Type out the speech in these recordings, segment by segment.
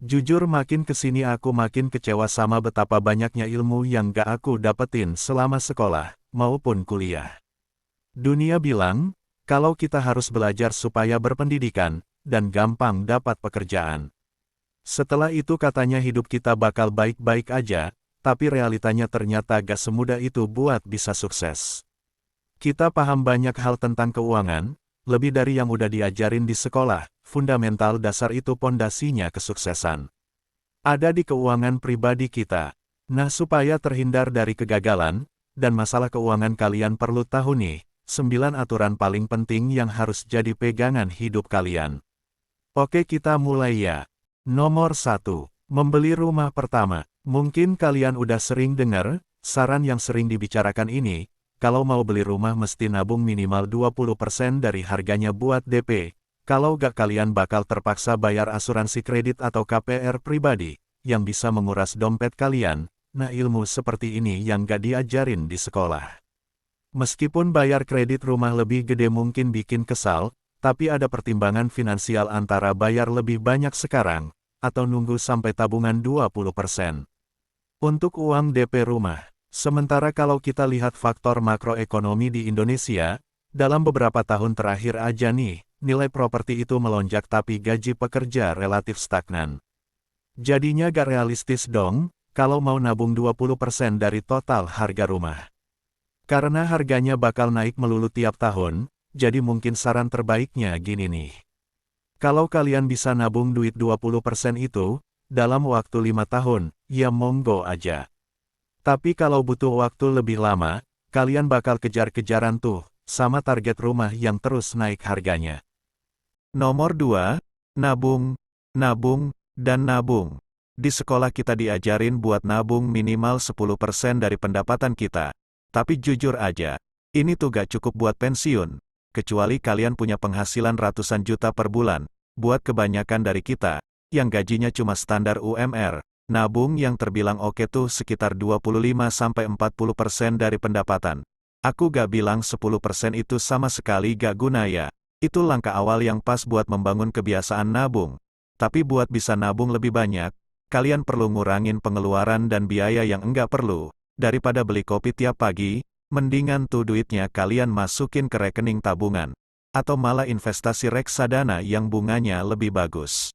Jujur makin kesini aku makin kecewa sama betapa banyaknya ilmu yang gak aku dapetin selama sekolah, maupun kuliah. Dunia bilang, kalau kita harus belajar supaya berpendidikan, dan gampang dapat pekerjaan. Setelah itu katanya hidup kita bakal baik-baik aja, tapi realitanya ternyata gak semudah itu buat bisa sukses. Kita paham banyak hal tentang keuangan, lebih dari yang udah diajarin di sekolah, fundamental dasar itu pondasinya kesuksesan. Ada di keuangan pribadi kita. Nah, supaya terhindar dari kegagalan, dan masalah keuangan kalian perlu tahu nih, 9 aturan paling penting yang harus jadi pegangan hidup kalian. Oke, kita mulai ya. Nomor 1. Membeli rumah pertama. Mungkin kalian udah sering dengar, saran yang sering dibicarakan ini, kalau mau beli rumah mesti nabung minimal 20% dari harganya buat DP. Kalau gak kalian bakal terpaksa bayar asuransi kredit atau KPR pribadi, yang bisa menguras dompet kalian. Nah, ilmu seperti ini yang gak diajarin di sekolah. Meskipun bayar kredit rumah lebih gede mungkin bikin kesal, tapi ada pertimbangan finansial antara bayar lebih banyak sekarang, atau nunggu sampai tabungan 20%. Untuk uang DP rumah. Sementara kalau kita lihat faktor makroekonomi di Indonesia, dalam beberapa tahun terakhir aja nih, nilai properti itu melonjak tapi gaji pekerja relatif stagnan. Jadinya gak realistis dong, kalau mau nabung 20% dari total harga rumah. Karena harganya bakal naik melulu tiap tahun, jadi mungkin saran terbaiknya gini nih. Kalau kalian bisa nabung duit 20% itu, dalam waktu 5 tahun, ya monggo aja. Tapi kalau butuh waktu lebih lama, kalian bakal kejar-kejaran tuh, sama target rumah yang terus naik harganya. Nomor 2, nabung, nabung, dan nabung. Di sekolah kita diajarin buat nabung minimal 10% dari pendapatan kita. Tapi jujur aja, ini tuh gak cukup buat pensiun. Kecuali kalian punya penghasilan ratusan juta per bulan. Buat kebanyakan dari kita, yang gajinya cuma standar UMR, nabung yang terbilang oke tuh sekitar 25-40% dari pendapatan. Aku gak bilang 10% itu sama sekali gak guna ya. Itu langkah awal yang pas buat membangun kebiasaan nabung. Tapi buat bisa nabung lebih banyak, kalian perlu ngurangin pengeluaran dan biaya yang enggak perlu. Daripada beli kopi tiap pagi, mendingan tuh duitnya kalian masukin ke rekening tabungan. Atau malah investasi reksadana yang bunganya lebih bagus.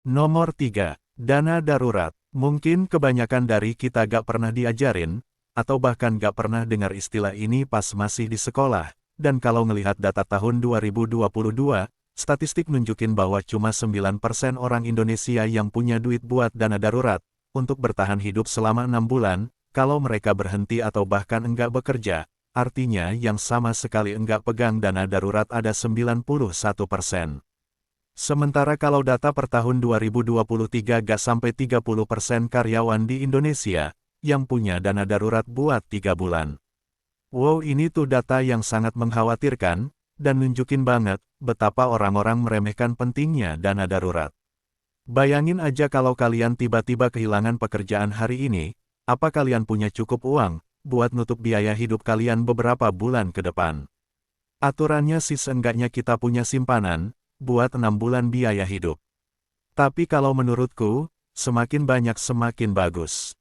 Nomor 3. Dana darurat. Mungkin kebanyakan dari kita gak pernah diajarin, atau bahkan gak pernah dengar istilah ini pas masih di sekolah, dan kalau ngelihat data tahun 2022, statistik nunjukin bahwa cuma 9% orang Indonesia yang punya duit buat dana darurat, untuk bertahan hidup selama 6 bulan, kalau mereka berhenti atau bahkan enggak bekerja, artinya yang sama sekali enggak pegang dana darurat ada 91%. Sementara kalau data per tahun 2023 gak sampai 30% karyawan di Indonesia, yang punya dana darurat buat 3 bulan. Wow, ini tuh data yang sangat mengkhawatirkan, dan nunjukin banget, betapa orang-orang meremehkan pentingnya dana darurat. Bayangin aja kalau kalian tiba-tiba kehilangan pekerjaan hari ini, apa kalian punya cukup uang, buat nutup biaya hidup kalian beberapa bulan ke depan? Aturannya sih seenggaknya kita punya simpanan, buat 6 bulan biaya hidup. Tapi kalau menurutku, semakin banyak semakin bagus.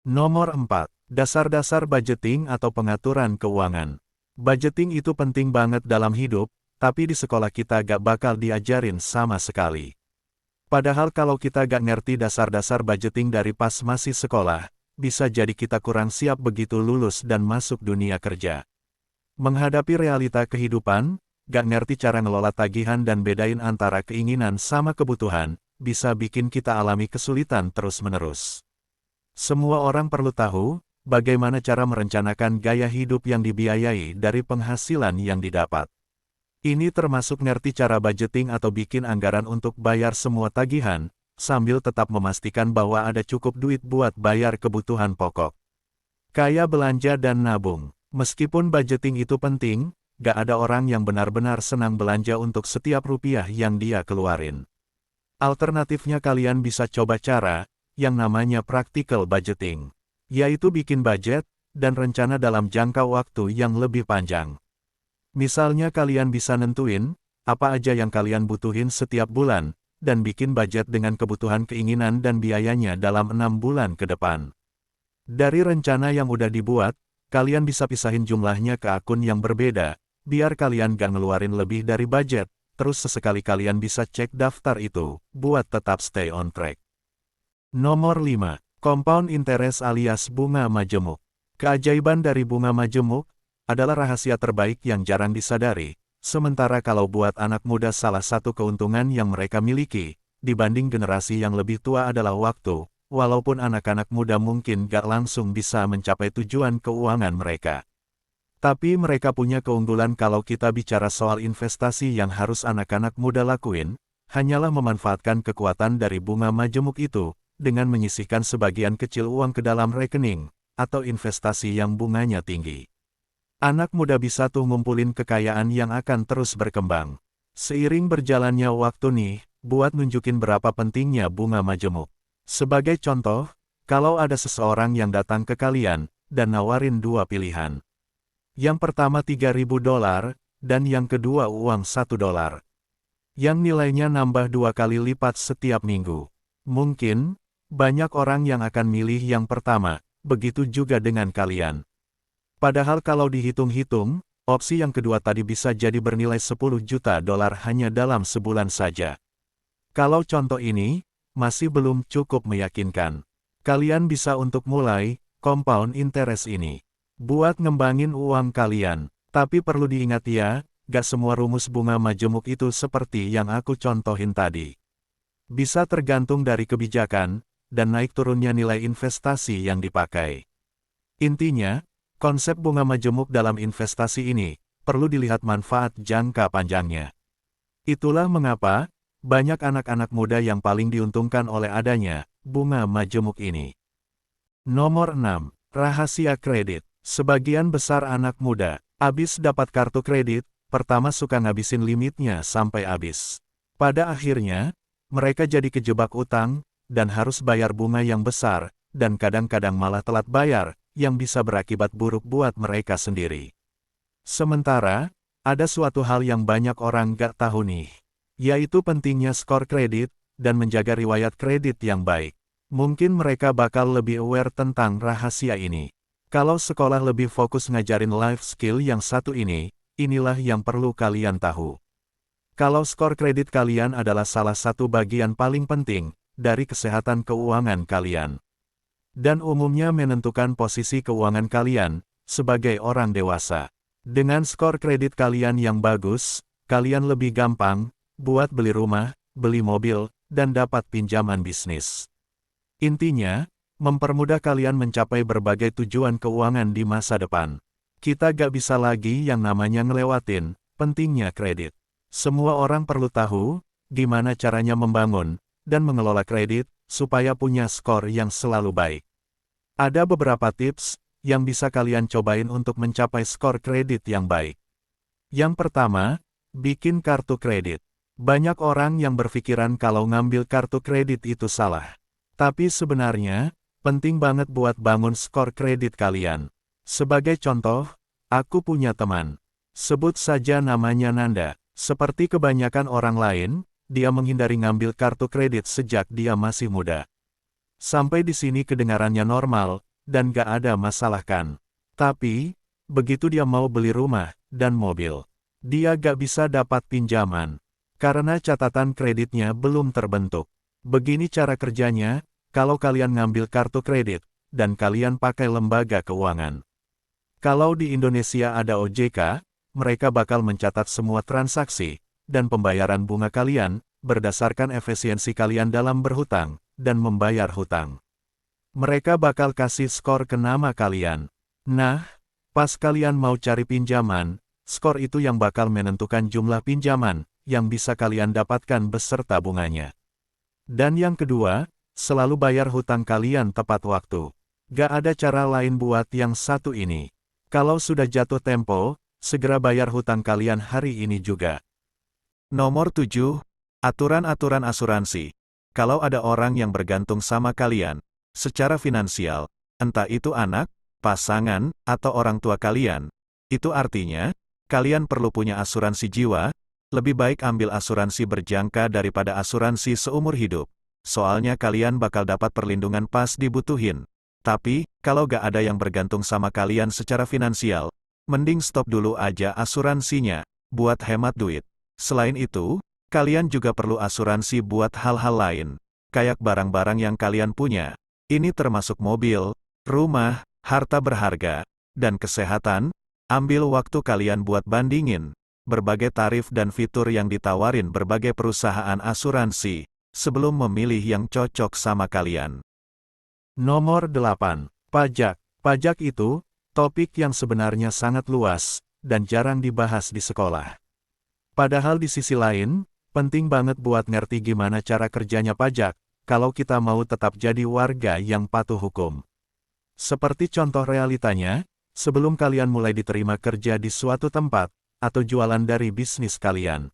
Nomor 4. Dasar-dasar budgeting atau pengaturan keuangan. Budgeting itu penting banget dalam hidup, tapi di sekolah kita gak bakal diajarin sama sekali. Padahal kalau kita gak ngerti dasar-dasar budgeting dari pas masih sekolah, bisa jadi kita kurang siap begitu lulus dan masuk dunia kerja. Menghadapi realita kehidupan, gak ngerti cara ngelola tagihan dan bedain antara keinginan sama kebutuhan, bisa bikin kita alami kesulitan terus-menerus. Semua orang perlu tahu, bagaimana cara merencanakan gaya hidup yang dibiayai dari penghasilan yang didapat. Ini termasuk ngerti cara budgeting atau bikin anggaran untuk bayar semua tagihan, sambil tetap memastikan bahwa ada cukup duit buat bayar kebutuhan pokok. Kayak belanja dan nabung. Meskipun budgeting itu penting, gak ada orang yang benar-benar senang belanja untuk setiap rupiah yang dia keluarin. Alternatifnya kalian bisa coba cara, yang namanya practical budgeting. Yaitu bikin budget, dan rencana dalam jangka waktu yang lebih panjang. Misalnya kalian bisa nentuin, apa aja yang kalian butuhin setiap bulan, dan bikin budget dengan kebutuhan keinginan dan biayanya dalam 6 bulan ke depan. Dari rencana yang udah dibuat, kalian bisa pisahin jumlahnya ke akun yang berbeda, biar kalian gak ngeluarin lebih dari budget, terus sesekali kalian bisa cek daftar itu, buat tetap stay on track. Nomor 5. Compound interest alias bunga majemuk. Keajaiban dari bunga majemuk adalah rahasia terbaik yang jarang disadari. Sementara kalau buat anak muda salah satu keuntungan yang mereka miliki, dibanding generasi yang lebih tua adalah waktu, walaupun anak-anak muda mungkin gak langsung bisa mencapai tujuan keuangan mereka. Tapi mereka punya keunggulan kalau kita bicara soal investasi yang harus anak-anak muda lakuin, hanyalah memanfaatkan kekuatan dari bunga majemuk itu, dengan menyisihkan sebagian kecil uang ke dalam rekening, atau investasi yang bunganya tinggi. Anak muda bisa tuh ngumpulin kekayaan yang akan terus berkembang. Seiring berjalannya waktu nih, buat nunjukin berapa pentingnya bunga majemuk. Sebagai contoh, kalau ada seseorang yang datang ke kalian, dan nawarin 2 pilihan. Yang pertama $3.000, dan yang kedua uang $1. Yang nilainya nambah 2 kali lipat setiap minggu. Mungkin, banyak orang yang akan milih yang pertama, begitu juga dengan kalian. Padahal kalau dihitung-hitung, opsi yang kedua tadi bisa jadi bernilai $10 juta hanya dalam sebulan saja. Kalau contoh ini, masih belum cukup meyakinkan. Kalian bisa untuk mulai, compound interest ini. Buat ngembangin uang kalian. Tapi perlu diingat ya, gak semua rumus bunga majemuk itu seperti yang aku contohin tadi. Bisa tergantung dari kebijakan, dan naik turunnya nilai investasi yang dipakai. Intinya, konsep bunga majemuk dalam investasi ini, perlu dilihat manfaat jangka panjangnya. Itulah mengapa, banyak anak-anak muda yang paling diuntungkan oleh adanya, bunga majemuk ini. Nomor 6. Rahasia kredit. Sebagian besar anak muda, abis dapat kartu kredit, pertama suka ngabisin limitnya sampai habis. Pada akhirnya, mereka jadi kejebak utang, dan harus bayar bunga yang besar, dan kadang-kadang malah telat bayar, yang bisa berakibat buruk buat mereka sendiri. Sementara, ada suatu hal yang banyak orang gak tahu nih, yaitu pentingnya skor kredit, dan menjaga riwayat kredit yang baik. Mungkin mereka bakal lebih aware tentang rahasia ini. Kalau sekolah lebih fokus ngajarin life skill yang satu ini, inilah yang perlu kalian tahu. Kalau skor kredit kalian adalah salah satu bagian paling penting, dari kesehatan keuangan kalian. Dan umumnya menentukan posisi keuangan kalian, sebagai orang dewasa. Dengan skor kredit kalian yang bagus, kalian lebih gampang, buat beli rumah, beli mobil, dan dapat pinjaman bisnis. Intinya, mempermudah kalian mencapai berbagai tujuan keuangan di masa depan. Kita gak bisa lagi yang namanya ngelewatin, pentingnya kredit. Semua orang perlu tahu, gimana caranya membangun, dan mengelola kredit, supaya punya skor yang selalu baik. Ada beberapa tips yang bisa kalian cobain untuk mencapai skor kredit yang baik. Yang pertama, bikin kartu kredit. Banyak orang yang berpikiran kalau ngambil kartu kredit itu salah. Tapi sebenarnya, penting banget buat bangun skor kredit kalian. Sebagai contoh, aku punya teman. Sebut saja namanya Nanda. Seperti kebanyakan orang lain, dia menghindari ngambil kartu kredit sejak dia masih muda. Sampai di sini kedengarannya normal, dan gak ada masalah kan. Tapi, begitu dia mau beli rumah, dan mobil, dia gak bisa dapat pinjaman. Karena catatan kreditnya belum terbentuk. Begini cara kerjanya, kalau kalian ngambil kartu kredit, dan kalian pakai lembaga keuangan. Kalau di Indonesia ada OJK, mereka bakal mencatat semua transaksi, dan pembayaran bunga kalian, berdasarkan efisiensi kalian dalam berhutang, dan membayar hutang. Mereka bakal kasih skor ke nama kalian. Nah, pas kalian mau cari pinjaman, skor itu yang bakal menentukan jumlah pinjaman, yang bisa kalian dapatkan beserta bunganya. Dan yang kedua, selalu bayar hutang kalian tepat waktu. Gak ada cara lain buat yang satu ini. Kalau sudah jatuh tempo, segera bayar hutang kalian hari ini juga. Nomor 7. Aturan-aturan asuransi. Kalau ada orang yang bergantung sama kalian, secara finansial, entah itu anak, pasangan, atau orang tua kalian, itu artinya, kalian perlu punya asuransi jiwa, Lebih baik ambil asuransi berjangka daripada asuransi seumur hidup. Soalnya kalian bakal dapat perlindungan pas dibutuhin. Tapi, kalau gak ada yang bergantung sama kalian secara finansial, mending stop dulu aja asuransinya, buat hemat duit. Selain itu, kalian juga perlu asuransi buat hal-hal lain, kayak barang-barang yang kalian punya. Ini termasuk mobil, rumah, harta berharga, dan kesehatan. Ambil waktu kalian buat bandingin berbagai tarif dan fitur yang ditawarin berbagai perusahaan asuransi, sebelum memilih yang cocok sama kalian. Nomor 8. Pajak. Pajak itu, topik yang sebenarnya sangat luas, dan jarang dibahas di sekolah. Padahal di sisi lain, penting banget buat ngerti gimana cara kerjanya pajak, kalau kita mau tetap jadi warga yang patuh hukum. Seperti contoh realitanya, sebelum kalian mulai diterima kerja di suatu tempat, atau jualan dari bisnis kalian,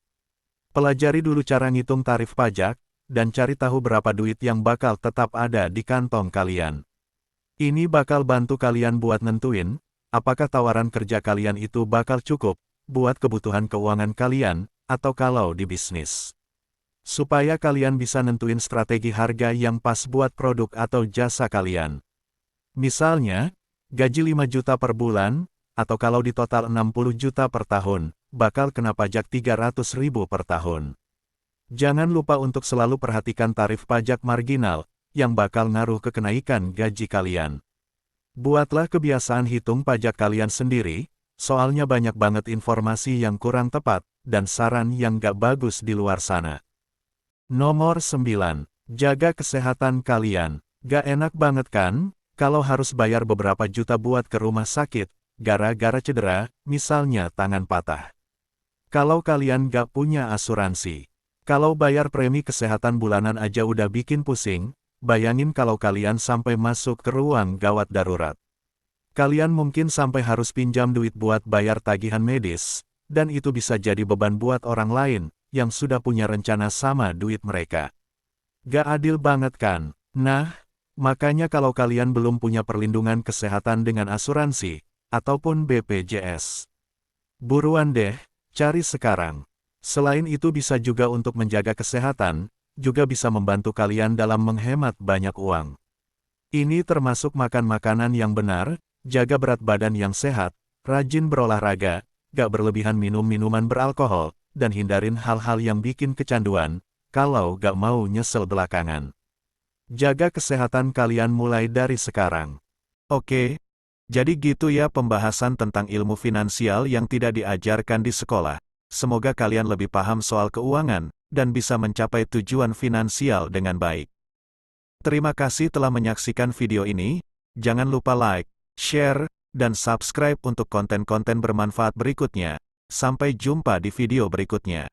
pelajari dulu cara ngitung tarif pajak, dan cari tahu berapa duit yang bakal tetap ada di kantong kalian. Ini bakal bantu kalian buat nentuin, apakah tawaran kerja kalian itu bakal cukup, buat kebutuhan keuangan kalian, atau kalau di bisnis. Supaya kalian bisa nentuin strategi harga yang pas buat produk atau jasa kalian. Misalnya, gaji 5 juta per bulan, atau kalau di total 60 juta per tahun, bakal kena pajak 300 ribu per tahun. Jangan lupa untuk selalu perhatikan tarif pajak marginal, yang bakal ngaruh ke kenaikan gaji kalian. Buatlah kebiasaan hitung pajak kalian sendiri, soalnya banyak banget informasi yang kurang tepat, dan saran yang gak bagus di luar sana. Nomor 9. Jaga kesehatan kalian. Gak enak banget kan, kalau harus bayar beberapa juta buat ke rumah sakit, gara-gara cedera, misalnya tangan patah. Kalau kalian gak punya asuransi, kalau bayar premi kesehatan bulanan aja udah bikin pusing, bayangin kalau kalian sampai masuk ke ruang gawat darurat. Kalian mungkin sampai harus pinjam duit buat bayar tagihan medis, dan itu bisa jadi beban buat orang lain, yang sudah punya rencana sama duit mereka. Gak adil banget kan? Nah, makanya kalau kalian belum punya perlindungan kesehatan dengan asuransi, ataupun BPJS, buruan deh, cari sekarang. Selain itu bisa juga untuk menjaga kesehatan, juga bisa membantu kalian dalam menghemat banyak uang. Ini termasuk makan makanan yang benar, jaga berat badan yang sehat, rajin berolahraga, gak berlebihan minum minuman beralkohol, dan hindarin hal-hal yang bikin kecanduan, kalau gak mau nyesel belakangan. Jaga kesehatan kalian mulai dari sekarang. Oke. Jadi gitu ya pembahasan tentang ilmu finansial yang tidak diajarkan di sekolah. Semoga kalian lebih paham soal keuangan, dan bisa mencapai tujuan finansial dengan baik. Terima kasih telah menyaksikan video ini. Jangan lupa like, share, dan subscribe untuk konten-konten bermanfaat berikutnya. Sampai jumpa di video berikutnya.